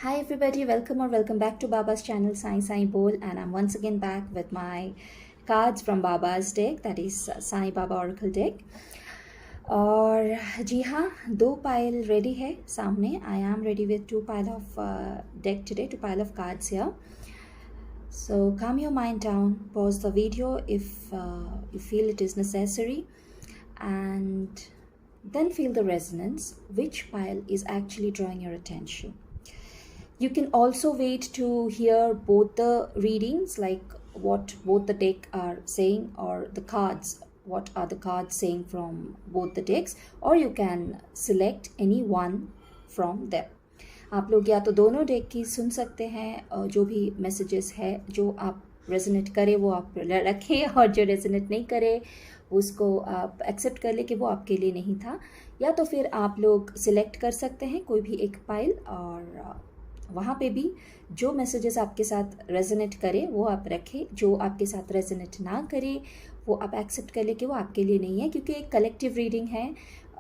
Hi everybody, welcome or welcome back to Baba's channel Sai Bol, and I'm once again back with my cards from Baba's deck, that is Sai Baba Oracle deck. और जी हाँ, दो pile ready है सामने. I am ready with to pile of deck today, two pile of cards here. So calm your mind down, pause the video if you feel it is necessary, and then feel the resonance. Which pile is actually drawing your attention? You can also wait to hear both the readings, like what both the deck are saying, or the cards, what are the cards saying from both the decks, or you can select any one from them. आप लोग या तो दोनों deck की सुन सकते हैं, और जो भी मैसेजेस है जो आप रेजोनेट करे वो आप रखें, और जो रेजोनेट नहीं करे उसको आप एक्सेप्ट कर ले कि वो आपके लिए नहीं था. या तो फिर आप लोग सिलेक्ट कर सकते हैं कोई भी एक पाइल, और वहाँ पे भी जो मैसेजेस आपके साथ रेजोनेट करे वो आप रखें, जो आपके साथ रेजोनेट ना करे वो आप एक्सेप्ट कर ले कि वो आपके लिए नहीं है, क्योंकि एक कलेक्टिव रीडिंग है,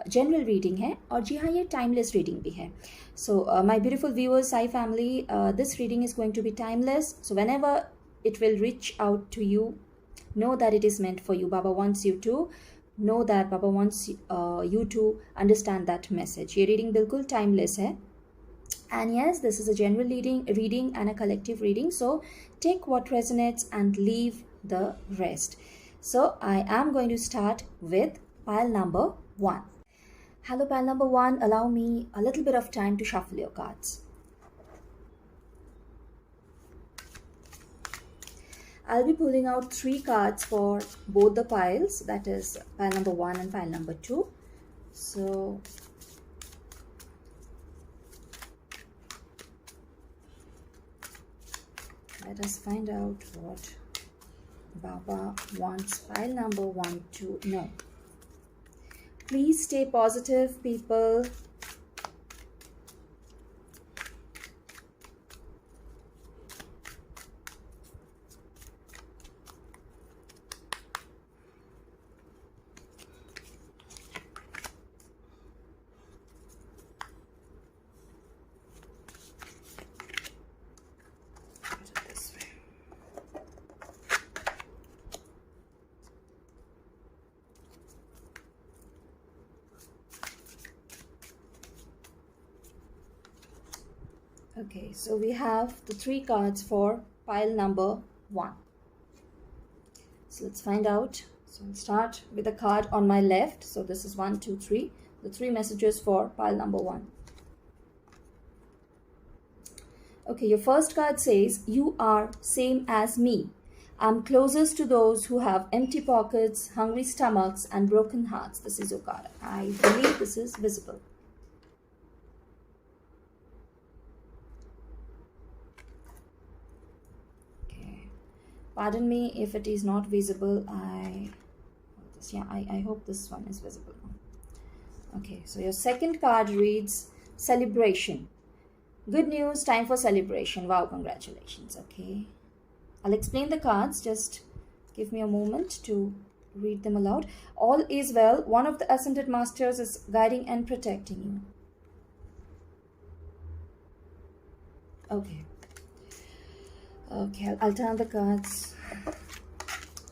जनरल रीडिंग है, और जी हाँ ये टाइमलेस रीडिंग भी है. So my beautiful viewers, Sai family, this reading is going to be timeless. So whenever it will reach out to you, know that it is meant for you. Baba wants you to know that. Baba wants you to understand that message. ये reading बिल्कुल timeless है. And yes, this is a general reading and a collective reading. So take what resonates and leave the rest. So I am going to start with pile number 1. Hello pile number 1. Allow me a little bit of time to shuffle your cards. I'll be pulling out 3 cards for both the piles, that is pile number 1 and pile number 2. So let us find out what Baba wants pile number 1 to know. Please stay positive, people. Okay, so we have the 3 cards for pile number 1. So let's find out. So I'll start with the card on my left. So this is 1, 2, 3. The 3 messages for pile number 1. Okay, your first card says, you are same as me. I'm closest to those who have empty pockets, hungry stomachs, and broken hearts. This is your card. I believe this is visible. Pardon me if it is not visible. I hope this one is visible. Okay, so your second card reads celebration. Good news, time for celebration. Wow, congratulations. Okay, I'll explain the cards. Just give me a moment to read them aloud. All is well. One of the ascended masters is guiding and protecting you. Okay, I'll turn the cards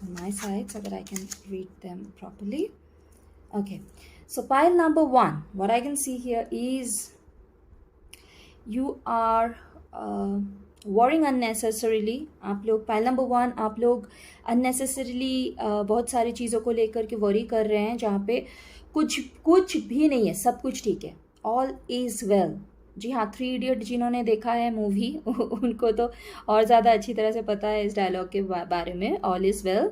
on my side so that I can read them properly. Okay, so pile number 1, what I can see here is you are worrying unnecessarily. आप लोग pile number 1, आप लोग unnecessarily बहुत सारी चीज़ों को लेकर के worry कर रहे हैं, जहाँ पे कुछ भी नहीं है, सब कुछ ठीक है. All is well. जी हाँ, 3 इडियट जिन्होंने देखा है मूवी उनको तो और ज़्यादा अच्छी तरह से पता है इस डायलॉग के बारे में. ऑल इज़ वेल,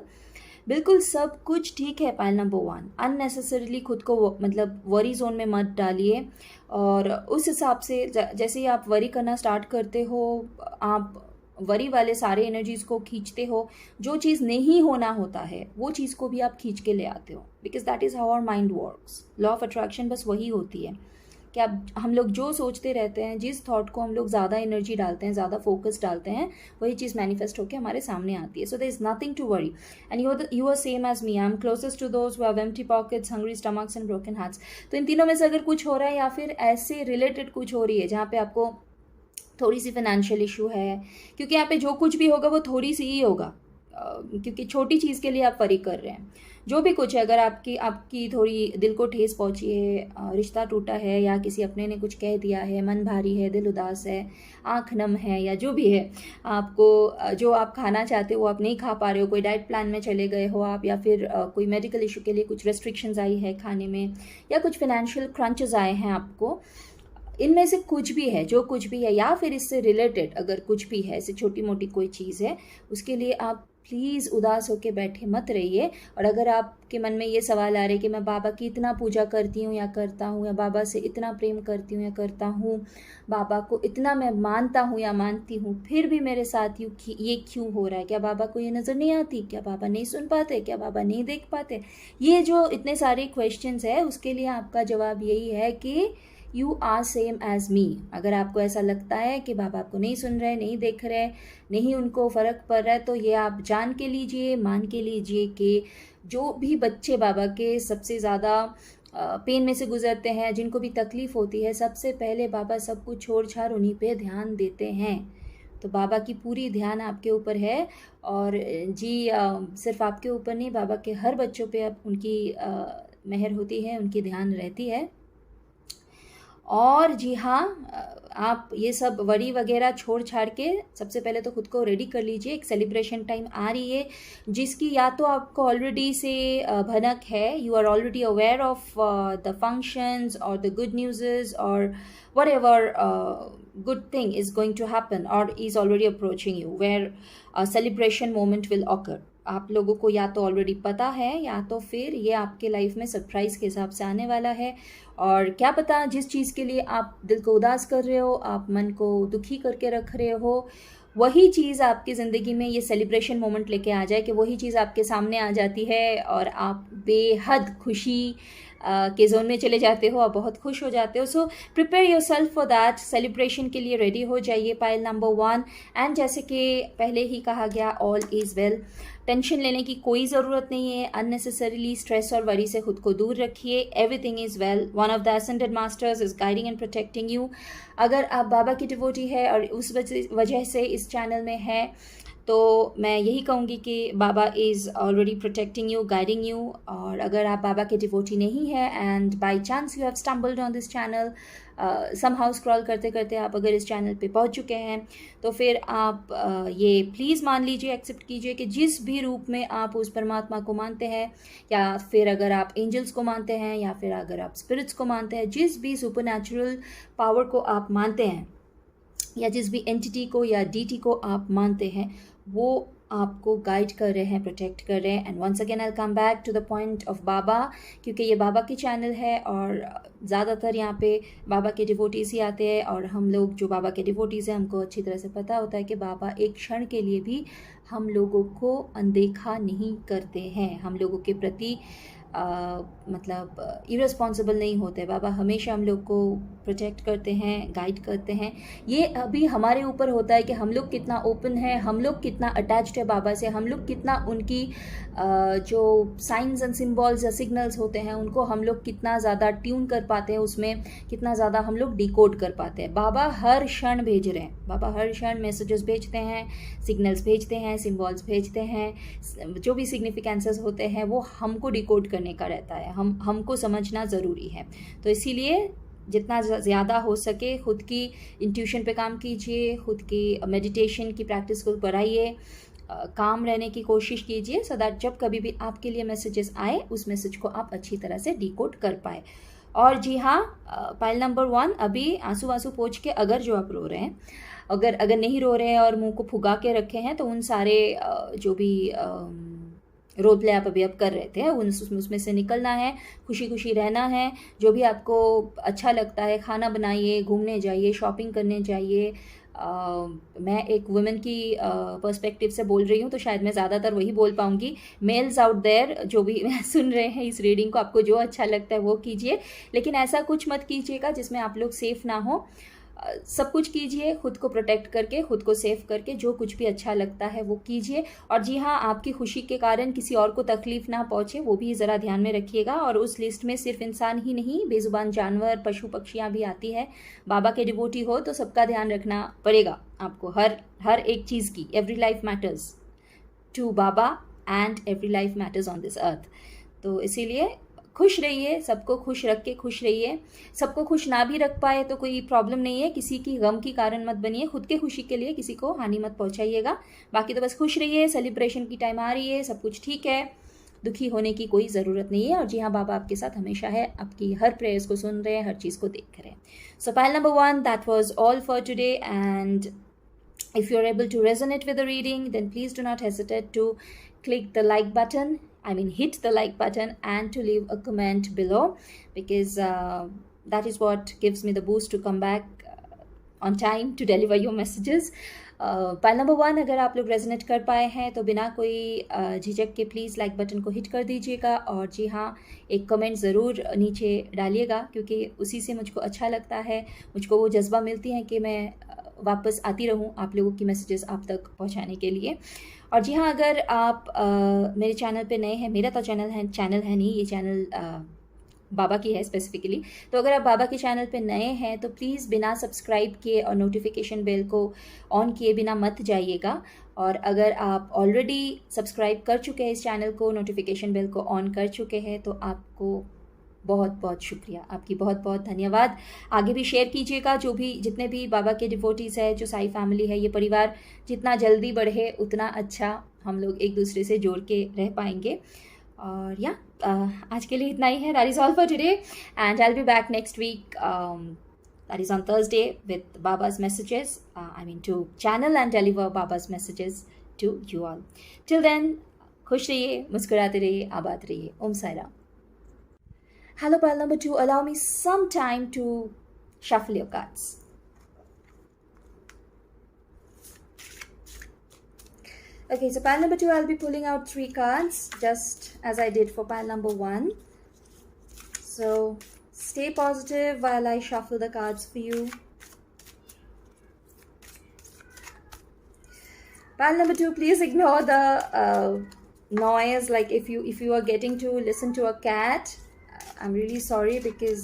बिल्कुल सब कुछ ठीक है. पाइल नंबर 1, अननेसेसरीली खुद को मतलब वरी जोन में मत डालिए, और उस हिसाब से जैसे ही आप वरी करना स्टार्ट करते हो, आप वरी वाले सारे एनर्जीज को खींचते हो. जो चीज़ नहीं होना होता है वो चीज़ को भी आप खींच के ले आते हो, because that is how our mind works. Law of attraction बस वही होती है कि हम लोग जो सोचते रहते हैं, जिस थॉट को हम लोग ज़्यादा एनर्जी डालते हैं, ज़्यादा फोकस डालते हैं, वही चीज़ मैनिफेस्ट होकर हमारे सामने आती है. So there is nothing to worry. And you are same as me. I am closest to those who have empty pockets, hungry stomachs and broken hearts. तो इन तीनों में से अगर कुछ हो रहा है, या फिर ऐसे रिलेटेड कुछ हो रही है जहाँ पे आपको थोड़ी सी फाइनेंशियल इशू है, क्योंकि यहाँ पे जो कुछ भी होगा वो थोड़ी सी ही होगा, क्योंकि छोटी चीज़ के लिए आप वरी कर रहे हैं। जो भी कुछ है, अगर आपकी थोड़ी दिल को ठेस पहुंची है, रिश्ता टूटा है, या किसी अपने ने कुछ कह दिया है, मन भारी है, दिल उदास है, आँख नम है, या जो भी है, आपको जो आप खाना चाहते हो वो आप नहीं खा पा रहे हो, कोई डाइट प्लान में चले गए हो आप, या फिर कोई मेडिकल इशू के लिए कुछ रेस्ट्रिक्शंस आई है खाने में, या कुछ फाइनेंशियल क्रंचेस आए हैं आपको, इनमें से कुछ भी है, जो कुछ भी है, या फिर इससे रिलेटेड अगर कुछ भी है, ऐसे छोटी मोटी कोई चीज़ है, उसके लिए आप प्लीज़ उदास होकर बैठे मत रहिए। और अगर आपके मन में ये सवाल आ रहे कि मैं बाबा की इतना पूजा करती हूँ या करता हूँ, या बाबा से इतना प्रेम करती हूँ या करता हूँ, बाबा को इतना मैं मानता हूँ या मानती हूँ, फिर भी मेरे साथ ये क्यों हो रहा है? क्या बाबा को ये नज़र नहीं आती? क्या बाबा नहीं सुन पाते? क्या बाबा नहीं देख पाते? ये जो इतने सारे क्वेश्चंस है, उसके लिए आपका जवाब यही है कि यू आर सेम एज मी। अगर आपको ऐसा लगता है कि बाबा आपको नहीं सुन रहे, नहीं देख रहे, नहीं उनको फ़र्क पड़ रहा है, तो ये आप जान के लीजिए, मान के लीजिए कि जो भी बच्चे बाबा के सबसे ज़्यादा पेन में से गुजरते हैं, जिनको भी तकलीफ़ होती है, सबसे पहले बाबा सब कुछ छोड़ छाड़ उन्हीं पे ध्यान देते हैं। तो बाबा की पूरी ध्यान आपके ऊपर है, और जी सिर्फ आपके ऊपर नहीं, बाबा के हर बच्चों पे अब उनकी मेहर होती है, उनकी ध्यान रहती है। और जी हाँ, आप ये सब वरी वगैरह छोड़ छाड़ के सबसे पहले तो खुद को रेडी कर लीजिए। एक सेलिब्रेशन टाइम आ रही है जिसकी या तो आपको ऑलरेडी से भनक है, you are already aware of the functions और द गुड न्यूज़ और whatever good thing is going to happen or is already approaching you, where a celebration moment will occur. आप लोगों को या तो ऑलरेडी पता है, या तो फिर ये आपके लाइफ में सरप्राइज़ के हिसाब से आने वाला है। और क्या पता जिस चीज़ के लिए आप दिल को उदास कर रहे हो, आप मन को दुखी करके रख रहे हो, वही चीज़ आपकी ज़िंदगी में ये सेलिब्रेशन मोमेंट लेके आ जाए कि वही चीज़ आपके सामने आ जाती है और आप बेहद खुशी के जोन में चले जाते हो, आप बहुत खुश हो जाते हो। So prepare your self for that, celebration के लिए रेडी हो जाइए, पाइल नंबर 1। एंड जैसे कि पहले ही कहा गया, ऑल इज़ वेल। टेंशन लेने की कोई ज़रूरत नहीं है, अननेसेसरीली स्ट्रेस और वरी से खुद को दूर रखिए। Everything is well, one of the ascended masters is guiding and protecting you. अगर आप बाबा की डिवोटी है और उस वजह से इस चैनल में है, तो मैं यही कहूँगी कि Baba is already protecting you, guiding you. और अगर आप बाबा के डिवोटी नहीं है and by chance you have stumbled on this channel, somehow scroll करते करते आप अगर इस चैनल पे पहुंच चुके हैं, तो फिर आप ये प्लीज़ मान लीजिए, एक्सेप्ट कीजिए कि जिस भी रूप में आप उस परमात्मा को मानते हैं, या फिर अगर आप एंजल्स को मानते हैं, या फिर अगर आप स्पिरिट्स को मानते हैं, जिस भी सुपरनैचुरल पावर को आप मानते हैं, या जिस भी एंटिटी को या डीटी को आप मानते हैं, वो आपको गाइड कर रहे हैं, प्रोटेक्ट कर रहे हैं। And once again I come back to the point of Baba, क्योंकि ये बाबा की चैनल है और ज़्यादातर यहाँ पे बाबा के डिवोटीज़ ही आते हैं। और हम लोग जो बाबा के डिवोटीज़ हैं, हमको अच्छी तरह से पता होता है कि बाबा एक क्षण के लिए भी हम लोगों को अनदेखा नहीं करते हैं, हम लोगों के प्रति मतलब इररिस्पॉन्सिबल नहीं होते। बाबा हमेशा हम लोग को प्रोटेक्ट करते हैं, गाइड करते हैं। ये अभी हमारे ऊपर होता है कि हम लोग कितना ओपन है, हम लोग कितना अटैच्ड है बाबा से, हम लोग कितना उनकी जो साइंस एंड सिम्बॉल्स या सिग्नल्स होते हैं उनको हम लोग कितना ज़्यादा ट्यून कर पाते हैं, उसमें कितना ज़्यादा हम लोग डिकोड कर पाते हैं। बाबा हर क्षण भेज रहे हैं, बाबा हर क्षण मैसेजेस भेजते हैं, सिग्नल्स भेजते हैं, सिम्बॉल्स भेजते हैं, जो भी सिग्निफिकेंसेस होते हैं वो हमको डिकोड करने का रहता है, हमको समझना ज़रूरी है। तो इसीलिए जितना ज़्यादा हो सके खुद की इंट्यूशन पे काम कीजिए, खुद की मेडिटेशन की प्रैक्टिस को बढ़ाइए, काम रहने की कोशिश कीजिए, सो दैट जब कभी भी आपके लिए मैसेजेस आए उस मैसेज को आप अच्छी तरह से डिकोड कर पाए। और जी हाँ, पाइल नंबर 1, अभी आंसू आंसू पोंछ के अगर जो आप रो रहे हैं, अगर नहीं रो रहे हैं और मुंह को फुगा के रखे हैं, तो उन सारे जो भी रोल प्ले आप अभी कर रहे थे उसमें से निकलना है, खुशी खुशी रहना है। जो भी आपको अच्छा लगता है, खाना बनाइए, घूमने जाइए, शॉपिंग करने जाइए। मैं एक वुमेन की पर्सपेक्टिव से बोल रही हूँ, तो शायद मैं ज़्यादातर वही बोल पाऊँगी। मेल्स आउट देयर जो भी सुन रहे हैं इस रीडिंग को, आपको जो अच्छा लगता है वो कीजिए, लेकिन ऐसा कुछ मत कीजिएगा जिसमें आप लोग सेफ़ ना हो। सब कुछ कीजिए, खुद को प्रोटेक्ट करके, खुद को सेफ करके, जो कुछ भी अच्छा लगता है वो कीजिए। और जी हाँ, आपकी खुशी के कारण किसी और को तकलीफ ना पहुँचे, वो भी ज़रा ध्यान में रखिएगा। और उस लिस्ट में सिर्फ इंसान ही नहीं, बेजुबान जानवर, पशु पक्षियाँ भी आती है। बाबा के डिवोटी हो तो सबका ध्यान रखना पड़ेगा आपको, हर एक चीज़ की। Every life matters to Baba and every life matters on this earth. तो इसीलिए खुश रहिए, सबको खुश रख के खुश रहिए। सबको खुश ना भी रख पाए तो कोई प्रॉब्लम नहीं है, किसी की गम की कारण मत बनिए, खुद के खुशी के लिए किसी को हानि मत पहुंचाइएगा। बाकी तो बस खुश रहिए, सेलिब्रेशन की टाइम आ रही है, सब कुछ ठीक है, दुखी होने की कोई ज़रूरत नहीं है। और जी हाँ, बाबा आपके साथ हमेशा है, आपकी हर प्रेयर्स को सुन रहे हैं, हर चीज़ को देख रहे हैं। So pile number 1, that was all for today. And if you're able to resonate with the reading, then please do not hesitate to click the like button. I mean, hit the like button and to leave a comment below, because that is what gives me the boost to come back on time to deliver your messages. Pile number 1, अगर आप लोग resonate कर पाए हैं तो बिना कोई झिझक के प्लीज़ लाइक बटन को हिट कर दीजिएगा। और जी हाँ, एक कमेंट ज़रूर नीचे डालिएगा, क्योंकि उसी से मुझको अच्छा लगता है, मुझको वो जज्बा मिलती है कि मैं वापस आती रहूँ आप लोगों की मैसेजेस आप तक पहुँचाने के लिए। और जी हाँ, अगर आप मेरे चैनल पे नए हैं, मेरा तो चैनल है नहीं, ये चैनल बाबा की है स्पेसिफिकली। तो अगर आप बाबा के चैनल पे नए हैं तो प्लीज़ बिना सब्सक्राइब किए और नोटिफिकेशन बेल को ऑन किए बिना मत जाइएगा। और अगर आप ऑलरेडी सब्सक्राइब कर चुके हैं इस चैनल को, नोटिफिकेशन बेल को ऑन कर चुके हैं, तो आपको बहुत बहुत शुक्रिया, आपकी बहुत बहुत धन्यवाद। आगे भी शेयर कीजिएगा, जितने भी बाबा के डिवोटीज़ है, जो साई फैमिली है, ये परिवार जितना जल्दी बढ़े उतना अच्छा हम लोग एक दूसरे से जोड़ के रह पाएंगे। और या आज के लिए इतना ही है। That is all for today and I will be back next week, that is on Thursday, with Baba's messages, to channel and deliver Baba's messages to you all. Till then, खुश रहिए, मुस्कुराते रहिए, आबाद रहिए। Om Sai Ram. Hello, pile number 2. Allow me some time to shuffle your cards. Okay, so pile number 2, I'll be pulling out 3 cards, just as I did for pile number 1. So stay positive while I shuffle the cards for you. Pile number 2, please ignore the noise. Like if you are getting to listen to a cat, I'm really sorry, because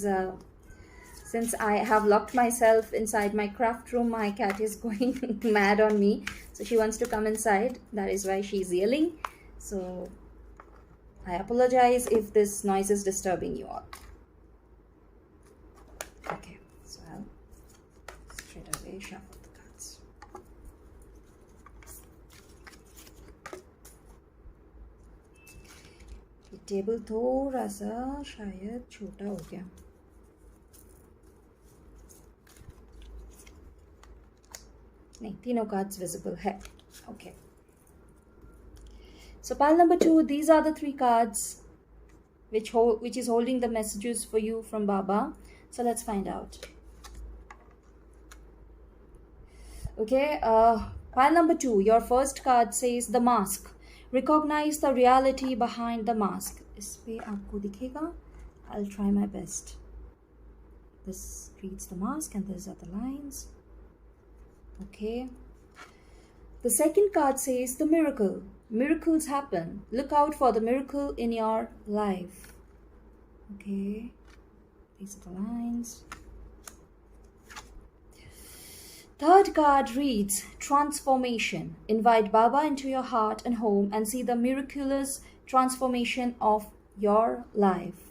since I have locked myself inside my craft room, my cat is going mad on me. So she wants to come inside. That is why she's yelling. So I apologize if this noise is disturbing you all. Okay, so I'll straight away shuffle the cards. ये table थोड़ा सा शायद छोटा हो गया। नहीं, तीनों cards visible है। Okay. So pile number 2, these are the 3 cards which is holding the messages for you from Baba. So let's find out. Okay, pile number 2, your first card says the mask. Recognize the reality behind the mask. इस पे आपको दिखेगा। I'll try my best. This reads the mask and these are the lines. Okay. The second card says the miracle. Miracles happen. Look out for the miracle in your life. Okay. These are the lines. Third card reads transformation. Invite Baba into your heart and home and see the miraculous transformation of your life.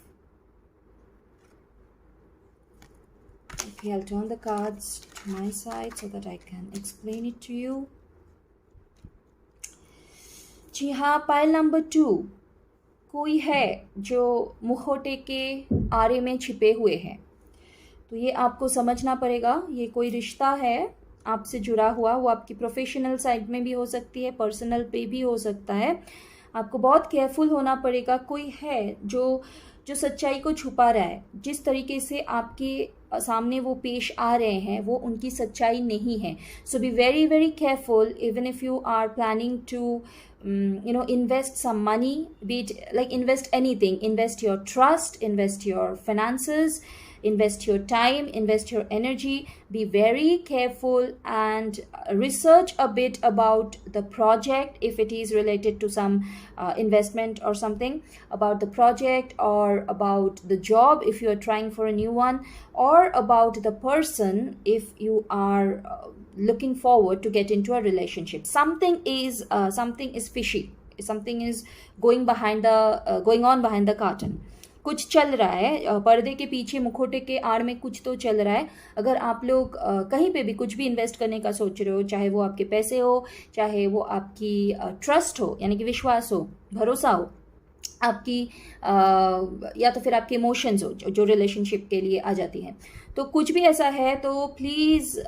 Okay, I'll turn the cards to my side so that I can explain it to you. जी हाँ, pile number 2, कोई है जो मुखौटे के आरे में छिपे हुए हैं। तो ये आपको समझना पड़ेगा, ये कोई रिश्ता है आपसे जुड़ा हुआ, वो आपकी प्रोफेशनल साइड में भी हो सकती है, पर्सनल पे भी हो सकता है। आपको बहुत केयरफुल होना पड़ेगा। कोई है जो सच्चाई को छुपा रहा है, जिस तरीके से आपके सामने वो पेश आ रहे हैं वो उनकी सच्चाई नहीं है। So be very very careful even if you are planning to invest some money, be it like invest anything, invest your trust, invest your finances, invest your time, invest your energy, be very careful and research a bit about the project if it is related to some investment or something, about the project or about the job if you are trying for a new one, or about the person if you are looking forward to get into a relationship. Something is fishy, something is going on behind the curtain. कुछ चल रहा है पर्दे के पीछे, मुखौटे के आड़ में कुछ तो चल रहा है. अगर आप लोग कहीं पे भी कुछ भी इन्वेस्ट करने का सोच रहे हो, चाहे वो आपके पैसे हो, चाहे वो आपकी ट्रस्ट हो यानी कि विश्वास हो, भरोसा हो, आपकी या तो फिर आपके इमोशंस हो जो रिलेशनशिप के लिए आ जाती हैं, तो कुछ भी ऐसा है तो प्लीज़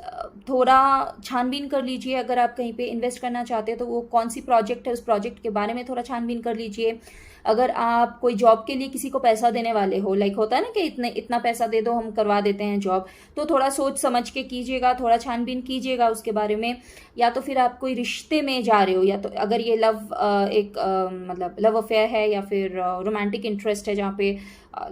थोड़ा छानबीन कर लीजिए. अगर आप कहीं पे इन्वेस्ट करना चाहते हैं तो वो कौन सी प्रोजेक्ट है, उस प्रोजेक्ट के बारे में थोड़ा छानबीन कर लीजिए. अगर आप कोई जॉब के लिए किसी को पैसा देने वाले हो, लाइक होता है ना कि इतना पैसा दे दो हम करवा देते हैं जॉब, तो थोड़ा सोच समझ के कीजिएगा, थोड़ा छानबीन कीजिएगा उसके बारे में. या तो फिर आप कोई रिश्ते में जा रहे हो, या तो अगर ये मतलब लव अफेयर है या फिर रोमांटिक इंटरेस्ट है जहाँ पे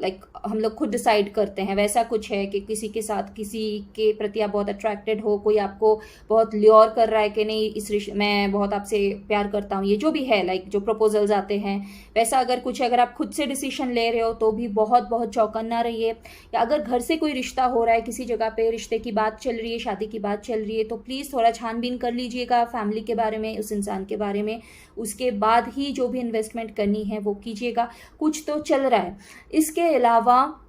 लाइक हम लोग खुद डिसाइड करते हैं, वैसा कुछ है कि किसी के साथ, किसी के प्रति आप बहुत अट्रैक्टेड हो, कोई आपको बहुत ल्योर कर रहा है कि नहीं मैं बहुत आपसे प्यार करता हूँ, ये जो भी है लाइक जो प्रपोजल्स आते हैं, वैसा अगर कुछ, अगर आप खुद से डिसीजन ले रहे हो तो भी बहुत बहुत चौकन्ना रहिए. या अगर घर से कोई रिश्ता हो रहा है, किसी जगह पे रिश्ते की बात चल रही है, शादी की बात चल रही है, तो प्लीज़ थोड़ा छानबीन कर लीजिएगा फैमिली के बारे में, उस इंसान के बारे में. उसके बाद ही जो भी इन्वेस्टमेंट करनी है वो कीजिएगा. कुछ तो चल रहा है. इसके अलावा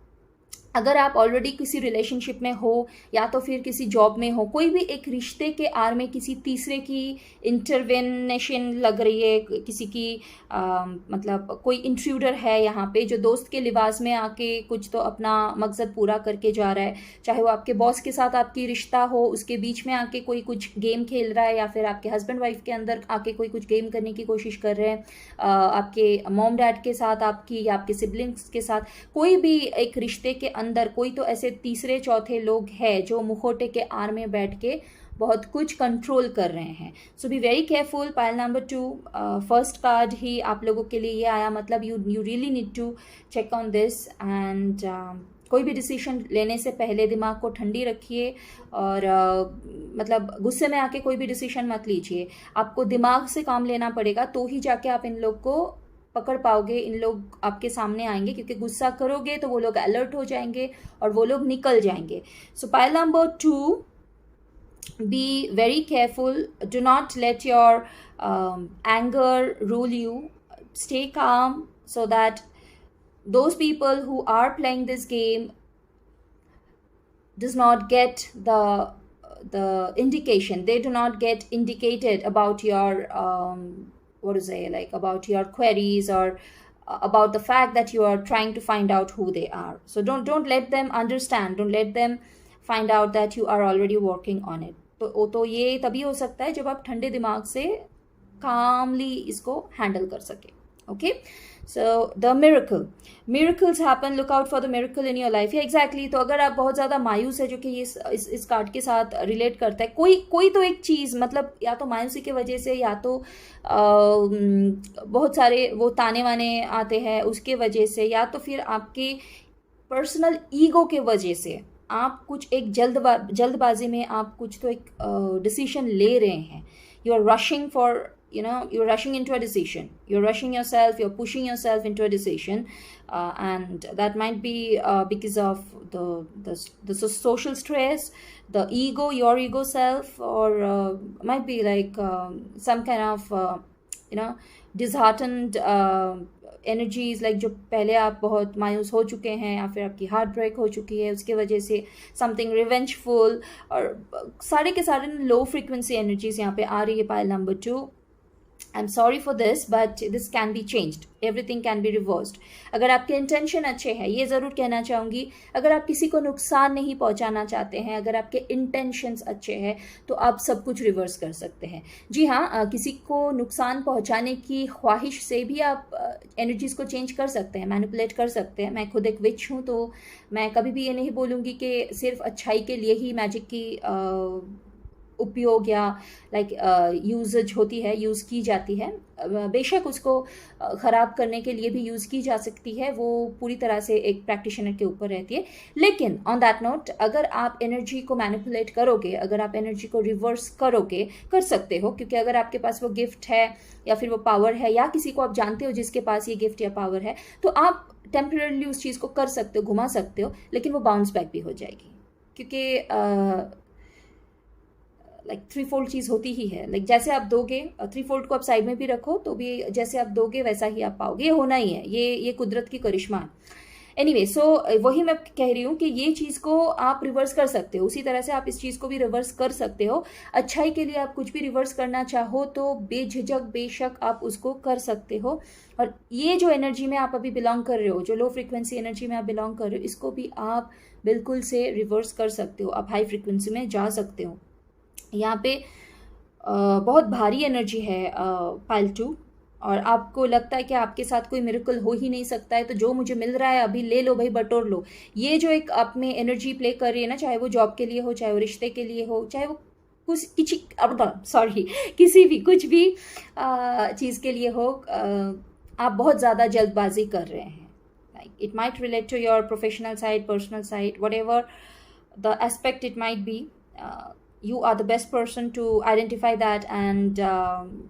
अगर आप ऑलरेडी किसी रिलेशनशिप में हो या तो फिर किसी जॉब में हो, कोई भी एक रिश्ते के आड़ में किसी तीसरे की इंटरवेंशन लग रही है, किसी की मतलब कोई इंट्रूडर है यहाँ पे जो दोस्त के लिबास में आके कुछ तो अपना मकसद पूरा करके जा रहा है, चाहे वो आपके बॉस के साथ आपकी रिश्ता हो, उसके बीच में आके कोई कुछ गेम खेल रहा है, या फिर आपके हस्बैंड वाइफ के अंदर आके कोई कुछ गेम करने की कोशिश कर रहे हैं, आपके मॉम डैड के साथ आपकी, या आपके सिबलिंग्स के साथ, कोई भी एक रिश्ते के अंदर कोई तो ऐसे तीसरे चौथे लोग हैं जो मुखौटे के आड़ में बैठ के बहुत कुछ कंट्रोल कर रहे हैं. So be very careful. Pile number 2, first card ही आप लोगों के लिए ये आया, मतलब you really need to check on this. And कोई भी डिसीजन लेने से पहले दिमाग को ठंडी रखिए और मतलब गुस्से में आके कोई भी डिसीजन मत लीजिए. आपको दिमाग से काम लेना पड़ेगा, तो ही जाके आप इन लोग को पकड़ पाओगे, इन लोग आपके सामने आएंगे, क्योंकि गुस्सा करोगे तो वो लोग अलर्ट हो जाएंगे और वो लोग निकल जाएंगे. सो pile number 2, be very careful. Do not let your anger rule you. Stay calm so that those people who are playing this game does not get the indication. They do not get indicated about your about your queries or about the fact that you are trying to find out who they are. So don't let them understand, don't let them find out that you are already working on it. तो ये तभी हो सकता है जब आप ठंडे दिमाग से कामली इसको हैंडल कर सके. Okay, so the miracles happen. Look out for the miracle in your life. Yeah, exactly. तो अगर आप बहुत ज़्यादा मायूस है, जो कि ये इस कार्ड के साथ रिलेट करता है, कोई तो एक चीज़, मतलब या तो मायूसी की वजह से, या तो बहुत सारे वो ताने वाने आते हैं उसके वजह से, या तो फिर आपके पर्सनल ईगो के वजह से आप कुछ एक जल्दबाजी में आप कुछ तो एक डिसीजन ले रहे हैं. You are rushing for, you're rushing into a decision, you're rushing yourself, you're pushing yourself into a decision, and that might be because of the social stress, the ego, your ego self, or might be like some kind of disheartened energies, like जो पहले आप बहुत मायूस हो चुके हैं, या फिर आपकी हार्ट ब्रेक हो चुकी है, उसके वजह से समथिंग रिवेंजफुल, और सारे के सारे लो फ्रीक्वेंसी एनर्जीज यहाँ पे आ रही है. Pile number 2, I'm sorry for this, but this can be changed. Everything can be reversed. अगर आपके इंटेंशन अच्छे हैं, ये ज़रूर कहना चाहूँगी, अगर आप किसी को नुकसान नहीं पहुँचाना चाहते हैं, अगर आपके इंटेंशंस अच्छे हैं, तो आप सब कुछ रिवर्स कर सकते हैं. जी हाँ, किसी को नुकसान पहुँचाने की ख्वाहिश से भी आप एनर्जीज़ को चेंज कर सकते हैं, मैनिपुलेट कर सकते हैं. मैं खुद एक विच हूँ, तो मैं कभी भी ये नहीं बोलूँगी कि सिर्फ अच्छाई के लिए ही मैजिक की उपयोग या लाइक यूजेज होती है, यूज़ की जाती है, बेशक उसको ख़राब करने के लिए भी यूज़ की जा सकती है, वो पूरी तरह से एक प्रैक्टिशनर के ऊपर रहती है। लेकिन ऑन दैट नोट, अगर आप एनर्जी को मैनिपुलेट करोगे, अगर आप एनर्जी को रिवर्स करोगे, कर सकते हो, क्योंकि अगर आपके पास वो गिफ्ट है या फिर वो पावर है या किसी को आप जानते हो जिसके पास ये गिफ्ट या पावर है, तो आप टेम्पररीली उस चीज़ को कर सकते हो, घुमा सकते हो, लेकिन वो बाउंस बैक भी हो जाएगी, क्योंकि लाइक थ्री फोल्ड चीज़ होती ही है। लाइक जैसे आप दोगे, थ्री फोल्ड को आप साइड में भी रखो तो भी जैसे आप दोगे वैसा ही आप पाओगे, ये होना ही है, ये कुदरत की करिश्मा है। एनीवे, सो वही मैं कह रही हूँ कि ये चीज़ को आप रिवर्स कर सकते हो, उसी तरह से आप इस चीज़ को भी रिवर्स कर सकते हो। अच्छाई के लिए आप कुछ भी रिवर्स करना चाहो तो बेझिझक बेशक आप उसको कर सकते हो। और ये जो एनर्जी में आप अभी बिलोंग कर रहे हो, जो लो फ्रिक्वेंसी एनर्जी में आप बिलोंग कर रहे हो, इसको भी आप बिल्कुल से रिवर्स कर सकते हो, आप हाई फ्रिक्वेंसी में जा सकते हो। यहाँ पे बहुत भारी एनर्जी है पाइल 2, और आपको लगता है कि आपके साथ कोई मिरेकल हो ही नहीं सकता है, तो जो मुझे मिल रहा है अभी ले लो भाई, बटोर लो। ये जो एक आप में एनर्जी प्ले कर रही है ना, चाहे वो जॉब के लिए हो, चाहे वो रिश्ते के लिए हो, चाहे वो किसी भी कुछ भी चीज़ के लिए हो, आप बहुत ज़्यादा जल्दबाजी कर रहे हैं। Like it might relate to your professional side, personal side, whatever the aspect it might be, you are the best person to identify that, and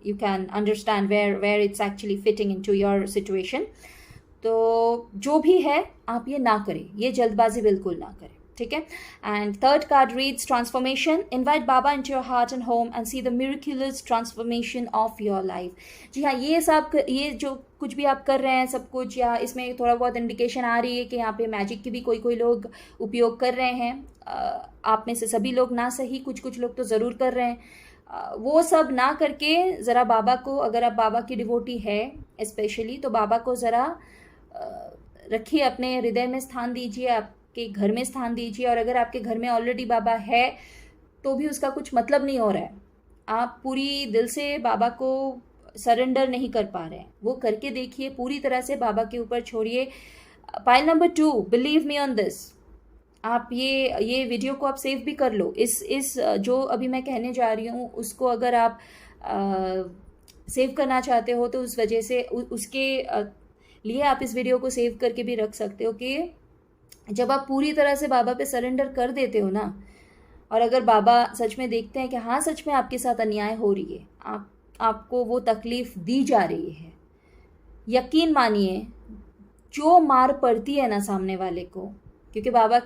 you can understand where it's actually fitting into your situation. तो जो भी है आप ये ना करें, ये जल्दबाजी बिल्कुल ना करें, ठीक है। And third card reads transformation. Invite Baba into your heart and home and see the miraculous transformation of your life. जी हाँ, ये सब, ये जो कुछ भी आप कर रहे हैं सब कुछ, या इसमें थोड़ा बहुत इंडिकेशन आ रही है कि यहाँ पे मैजिक की भी कोई लोग उपयोग कर रहे हैं। आप में से सभी लोग ना सही, कुछ लोग तो ज़रूर कर रहे हैं। वो सब ना करके ज़रा बाबा को, अगर आप बाबा की डिवोटी है स्पेशली, तो बाबा को ज़रा रखिए, अपने हृदय में स्थान दीजिए, आपके घर में स्थान दीजिए। और अगर आपके घर में ऑलरेडी बाबा है तो भी उसका कुछ मतलब नहीं हो रहा है, आप पूरी दिल से बाबा को सरेंडर नहीं कर पा रहे हैं, वो करके देखिए, पूरी तरह से बाबा के ऊपर छोड़िए। Pile number 2, believe me on this. आप ये वीडियो को आप सेव भी कर लो, इस जो अभी मैं कहने जा रही हूँ उसको अगर आप सेव करना चाहते हो तो उस वजह से उसके लिए आप इस वीडियो को सेव करके भी रख सकते हो कि जब आप पूरी तरह से बाबा पे सरेंडर कर देते हो ना, और अगर बाबा सच में देखते हैं कि हाँ सच में आपके साथ अन्याय हो रही है, आपको वो तकलीफ़ दी जा रही है, यकीन मानिए जो मार पड़ती है ना सामने वाले को, क्योंकि बाबा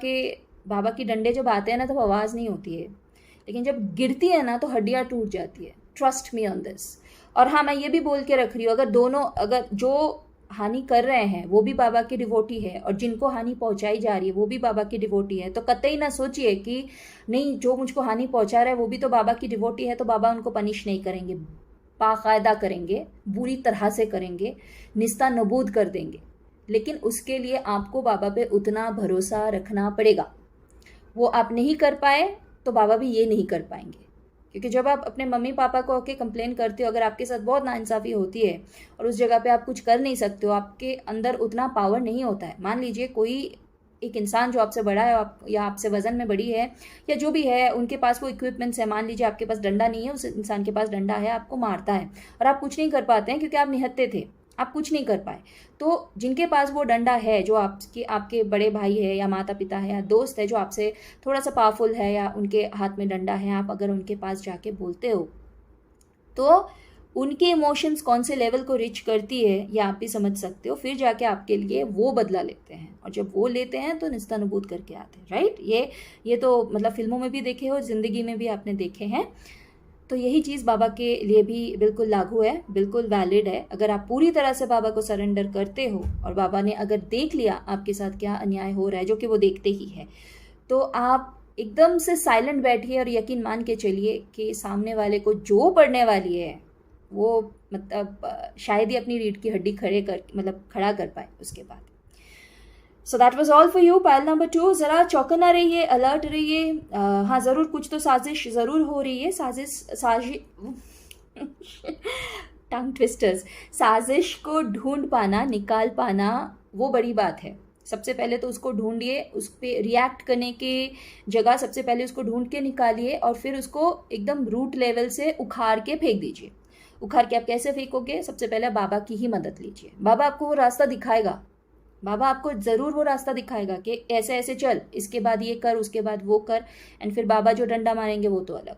की डंडे जब आते हैं ना तब आवाज़ नहीं होती है, लेकिन जब गिरती है ना तो हड्डियाँ टूट जाती है। Trust me on this. और हाँ, मैं ये भी बोल के रख रही हूँ, अगर जो हानि कर रहे हैं वो भी बाबा की डिवोटी है और जिनको हानि पहुंचाई जा रही है वो भी बाबा की डिवोटी है, तो कतई ना सोचिए कि नहीं, जो मुझको हानि पहुंचा रहा है वो भी तो बाबा की डिवोटी है, तो बाबा उनको पनिश नहीं करेंगे, बाकायदा करेंगे, बुरी तरह से करेंगे, निस्ता नबूद कर देंगे। लेकिन उसके लिए आपको बाबा पे उतना भरोसा रखना पड़ेगा। वो आप नहीं कर पाए तो बाबा भी ये नहीं कर पाएंगे, क्योंकि जब आप अपने मम्मी पापा को आके कंप्लेन करते हो, अगर आपके साथ बहुत नाइंसाफ़ी होती है और उस जगह पे आप कुछ कर नहीं सकते हो, आपके अंदर उतना पावर नहीं होता है। मान लीजिए कोई एक इंसान जो आपसे बड़ा है या आपसे वज़न में बड़ी है या जो भी है, उनके पास वो इक्विपमेंट्स है, मान लीजिए आपके पास डंडा नहीं है, उस इंसान के पास डंडा है, आपको मारता है और आप कुछ नहीं कर पाते हैं क्योंकि आप निहत्थे थे, आप कुछ नहीं कर पाए। तो जिनके पास वो डंडा है, जो आपके बड़े भाई है या माता पिता है या दोस्त है जो आपसे थोड़ा सा पावरफुल है या उनके हाथ में डंडा है, आप अगर उनके पास जाके बोलते हो तो उनके इमोशंस कौन से लेवल को रिच करती है ये आप भी समझ सकते हो। फिर जाके आपके लिए वो बदला लेते हैं, और जब वो लेते हैं तो निस्तानुबूद करके आते हैं, राइट। ये तो मतलब फिल्मों में भी देखे हो, ज़िंदगी में भी आपने देखे हैं। तो यही चीज़ बाबा के लिए भी बिल्कुल लागू है, बिल्कुल वैलिड है। अगर आप पूरी तरह से बाबा को सरेंडर करते हो और बाबा ने अगर देख लिया आपके साथ क्या अन्याय हो रहा है, जो कि वो देखते ही है, तो आप एकदम से साइलेंट बैठिए और यकीन मान के चलिए कि सामने वाले को जो पड़ने वाली है वो मतलब शायद ही अपनी रीढ़ की हड्डी खड़ा कर पाए उसके बाद। So that was all for you. Pile number 2, ज़रा चौकन्ना रहिए, अलर्ट रहिए। हाँ ज़रूर कुछ तो साजिश ज़रूर हो रही है, टंग ट्विस्टर्स। साजिश को ढूंढ पाना, निकाल पाना वो बड़ी बात है। सबसे पहले तो उसको ढूंढिए, उस पर रिएक्ट करने के जगह सबसे पहले उसको ढूंढ के निकालिए और फिर उसको एकदम रूट लेवल से उखाड़ के फेंक दीजिए। उखाड़ के आप कैसे फेंकोगे? सबसे पहले बाबा की ही मदद लीजिए। बाबा आपको वो रास्ता दिखाएगा, बाबा आपको ज़रूर वो रास्ता दिखाएगा कि ऐसे ऐसे चल, इसके बाद ये कर, उसके बाद वो कर, एंड फिर बाबा जो डंडा मारेंगे वो तो अलग।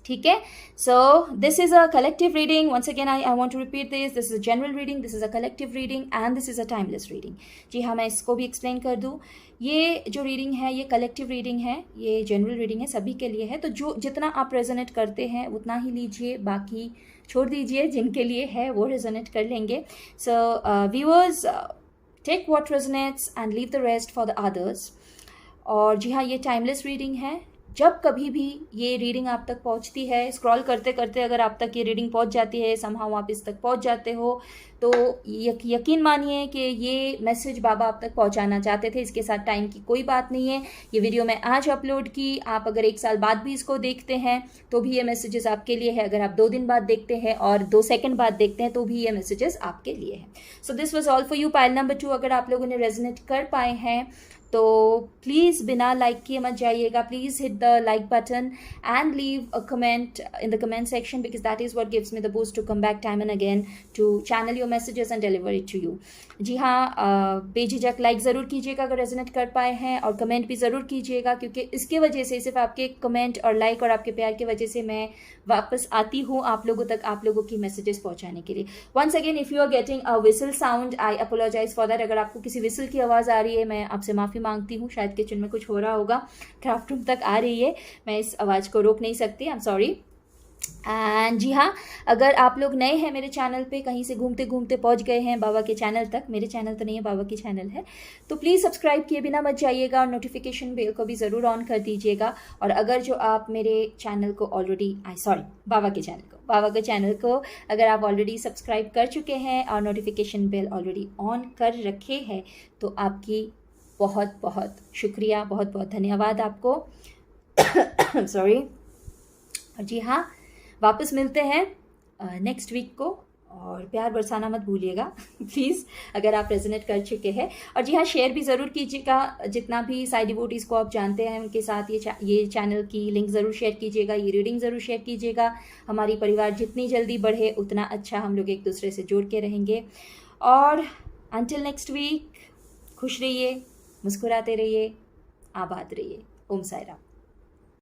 ठीक है, so this is a collective reading. Once again I want to repeat this is a general reading, this is a collective reading and this is a timeless reading. जी हाँ, मैं इसको भी एक्सप्लेन कर दूँ। ये जो रीडिंग है ये कलेक्टिव रीडिंग है, ये जनरल रीडिंग है, सभी के लिए है। तो जो जितना आप रेजोनेट करते हैं उतना ही लीजिए, बाकी छोड़ दीजिए, जिनके लिए है वो रेजोनेट कर लेंगे। So viewers, take what resonates and leave the rest for the others. और जी हाँ, ये टाइमलेस रीडिंग है। जब कभी भी ये रीडिंग आप तक पहुंचती है, स्क्रॉल करते करते अगर आप तक ये रीडिंग पहुंच जाती है, समहाउ आप इस तक पहुंच जाते हो, तो यकीन मानिए कि ये मैसेज बाबा आप तक पहुंचाना चाहते थे। इसके साथ टाइम की कोई बात नहीं है। ये वीडियो मैं आज अपलोड की, आप अगर 1 साल बाद भी इसको देखते हैं तो भी ये मैसेजेस आपके लिए है। अगर आप 2 दिन बाद देखते हैं और 2 सेकंड बाद देखते हैं तो भी ये मैसेजेस आपके लिए है। So this was all for you. Pile number 2 अगर आप लोगों ने रेजोनेट कर पाए हैं तो प्लीज़ बिना लाइक किए मत जाइएगा। Please hit the like button and leave a comment in the comment section because that is what gives me the boost to come back time and again to channel your messages and deliver it to you. जी हाँ, बेझिझक like ज़रूर कीजिएगा अगर resonate कर पाए हैं, और comment भी ज़रूर कीजिएगा, क्योंकि इसके वजह से, सिर्फ आपके कमेंट और लाइक और आपके प्यार की वजह से मैं वापस आती हूँ आप लोगों तक, आप लोगों की मैसेजेस पहुँचाने के लिए। Once again, if you are getting a whistle sound, I apologise for that. अगर आपको किसी विसल की आवाज़ आ रही है, मैं आपसे माफ़ी मांगती हूँ। शायद किचन में कुछ हो रहा होगा, क्राफ्ट रूम तक आ रही है, मैं इस आवाज़ को रोक नहीं सकती, आई एम सॉरी। एंड जी हाँ, अगर आप लोग नए हैं मेरे चैनल पे, कहीं से घूमते घूमते पहुंच गए हैं बाबा के चैनल तक, मेरे चैनल तो नहीं है, बाबा की चैनल है, तो प्लीज़ सब्सक्राइब किए बिना मत जाइएगा और नोटिफिकेशन बेल को भी ज़रूर ऑन कर दीजिएगा। और अगर जो आप मेरे चैनल को ऑलरेडी, बाबा के चैनल को अगर आप ऑलरेडी सब्सक्राइब कर चुके हैं और नोटिफिकेशन बेल ऑलरेडी ऑन कर रखे हैं, तो आपकी बहुत बहुत शुक्रिया, बहुत बहुत धन्यवाद आपको। सॉरी। और जी हाँ, वापस मिलते हैं नेक्स्ट वीक को, और प्यार बरसाना मत भूलिएगा प्लीज़, अगर आप रेजोनेट कर चुके हैं। और जी हाँ, शेयर भी ज़रूर कीजिएगा, जितना भी साई डिवोटीज़ को आप जानते हैं उनके साथ ये चैनल की लिंक ज़रूर शेयर कीजिएगा, ये रीडिंग ज़रूर शेयर कीजिएगा। हमारी परिवार जितनी जल्दी बढ़े उतना अच्छा हम लोग एक दूसरे से जुड़ के रहेंगे। और अंटिल नेक्स्ट वीक, खुश रहिए, मुस्कुराते रहिए, आबाद रहिए। ओम साई राम।